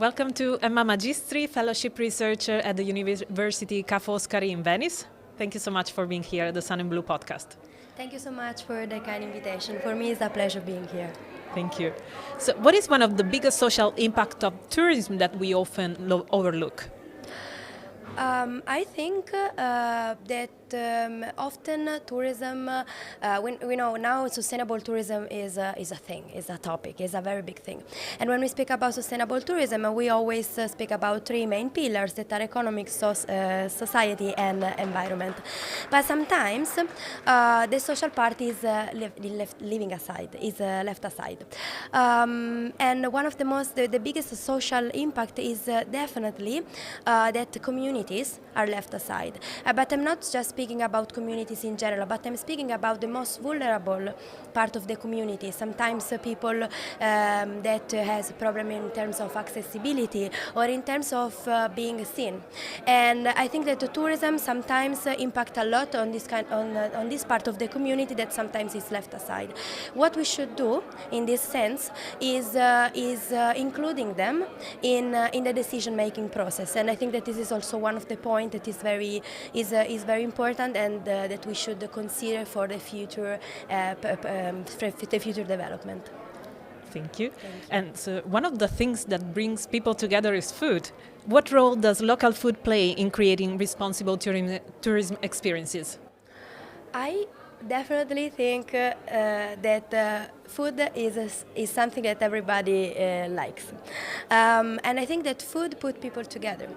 Welcome to Emma Magistri, fellowship researcher at the University Foscari in Venice. Thank you so much for being here at the Sun&Blue podcast. Thank you so much for the kind invitation. For me, it's a pleasure being here. Thank you. So, what is one of the biggest social impact of tourism that we often overlook? I think that often tourism, when we know now sustainable tourism is a thing, is a topic, is a very big thing. And when we speak about sustainable tourism, we always speak about three main pillars that are economic, society, and environment. But sometimes the social part is leaving aside, is left aside. And one of the biggest social impact is definitely that communities are left aside. But I'm not just speaking about communities in general, but I'm speaking about the most vulnerable part of the community. Sometimes people that has a problem in terms of accessibility or in terms of being seen. And I think that the tourism sometimes impact a lot on this on this part of the community that sometimes is left aside. What we should do in this sense is including them in the decision-making process. And I think that this is also one of the points that is very important and that we should consider for the future development. Thank you. And so one of the things that brings people together is food. What role does local food play in creating responsible tourism experiences? I definitely think that food is something that everybody likes. And I think that food puts people together.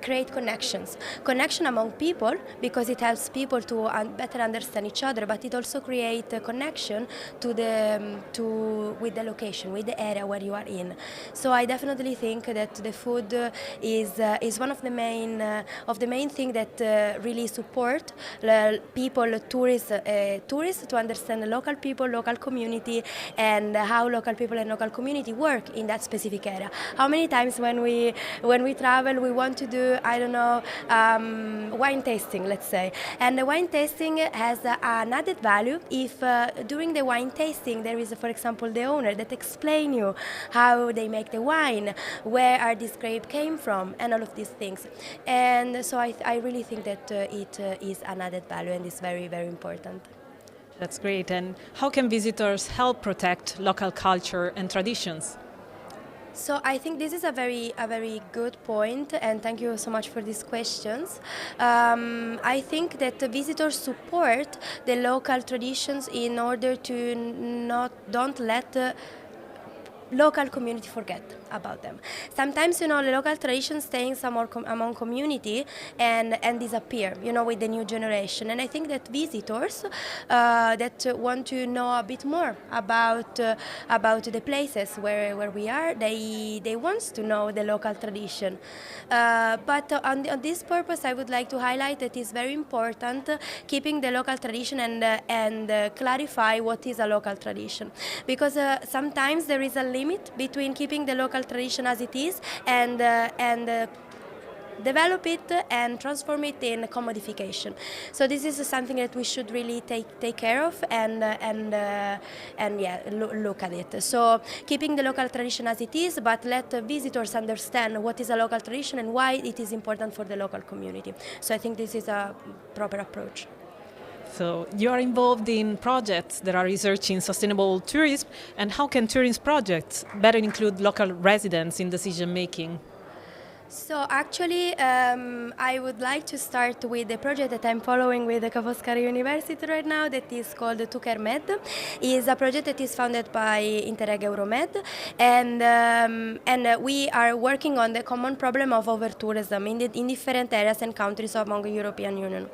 Create connection among people, because it helps people to better understand each other, but it also creates a connection with the location, with the area where you are in. So I definitely think that the food is one of the main things that really support people, tourists to understand the local people, local community, and how local people and local community work in that specific area. How many times when we travel, we want to do, I don't know, wine tasting, let's say. And the wine tasting has an added value if during the wine tasting there is, for example, the owner that explain you how they make the wine, where are this grape came from, and all of these things. And so I really think that it is an added value and is very, very important. That's great. And how can visitors help protect local culture and traditions? So I think this is a very good point, and thank you so much for these questions. I think that the visitors support the local traditions in order to don't let local community forget about them. Sometimes, the local traditions stay among community and disappear, with the new generation. And I think that visitors that want to know a bit more about the places where we are, they want to know the local tradition. But on this purpose, I would like to highlight that it's very important keeping the local tradition and clarify what is a local tradition, because sometimes there is a limit between keeping the local tradition as it is and develop it and transform it in commodification. So this is something that we should really take care of and look at it. So keeping the local tradition as it is, but let visitors understand what is a local tradition and why it is important for the local community. So I think this is a proper approach. So you are involved in projects that are researching sustainable tourism, and how can tourism projects better include local residents in decision making? So actually, I would like to start with the project that I'm following with the Foscari University right now, that is called Med. It's a project that is funded by Interreg Euromed, and we are working on the common problem of over-tourism in different areas and countries among the European Union.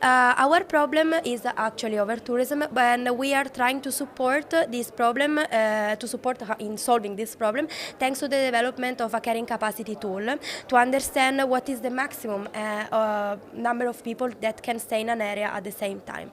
Our problem is actually over-tourism, and we are trying to support this problem, in solving this problem, thanks to the development of a carrying capacity tool, to understand what is the maximum number of people that can stay in an area at the same time.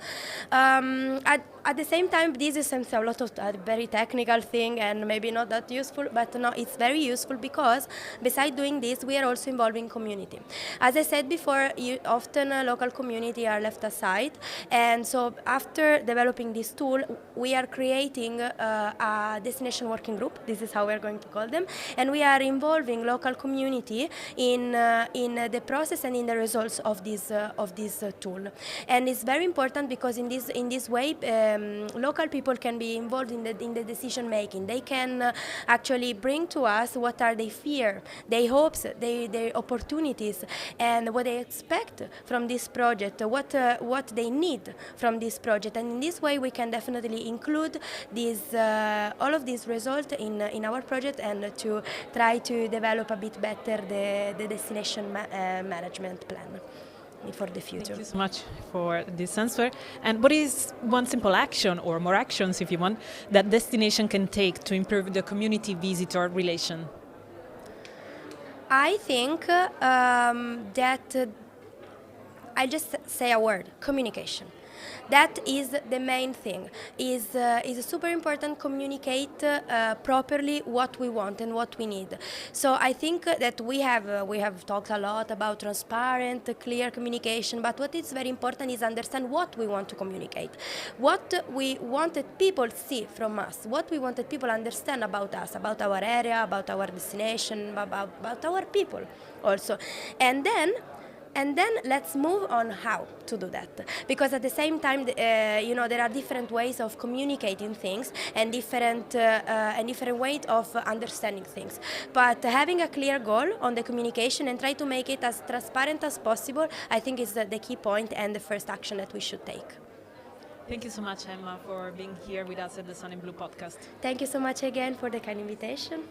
At the same time, this is a lot of very technical thing and maybe not that useful, but no, it's very useful because besides doing this, we are also involving community. As I said before, often local community are left aside, and so after developing this tool, we are creating a destination working group. This is how we are going to call them, and we are involving local community in the process and in the results of this tool. And it's very important because in this way, local people can be involved in the decision making. They can actually bring to us what are their fear, their hopes, their opportunities, and what they expect from this project, what they need from this project. And in this way, we can definitely include all of these results in our project and to try to develop a bit better the destination management plan for the future. Thank you so much for this answer. And what is one simple action, or more actions if you want, that destination can take to improve the community-visitor relation? I think that I'll just say a word: communication. That is the main thing. Is super important. Communicate properly what we want and what we need. So I think that we have talked a lot about transparent, clear communication. But what is very important is understand what we want to communicate, what we wanted people see from us, what we wanted people understand about us, about our area, about our destination, about our people also, and then let's move on how to do that. Because at the same time, there are different ways of communicating things and different ways of understanding things. But having a clear goal on the communication and try to make it as transparent as possible, I think is the key point and the first action that we should take. Thank you so much, Emma, for being here with us at the Sun&Blue podcast. Thank you so much again for the kind invitation.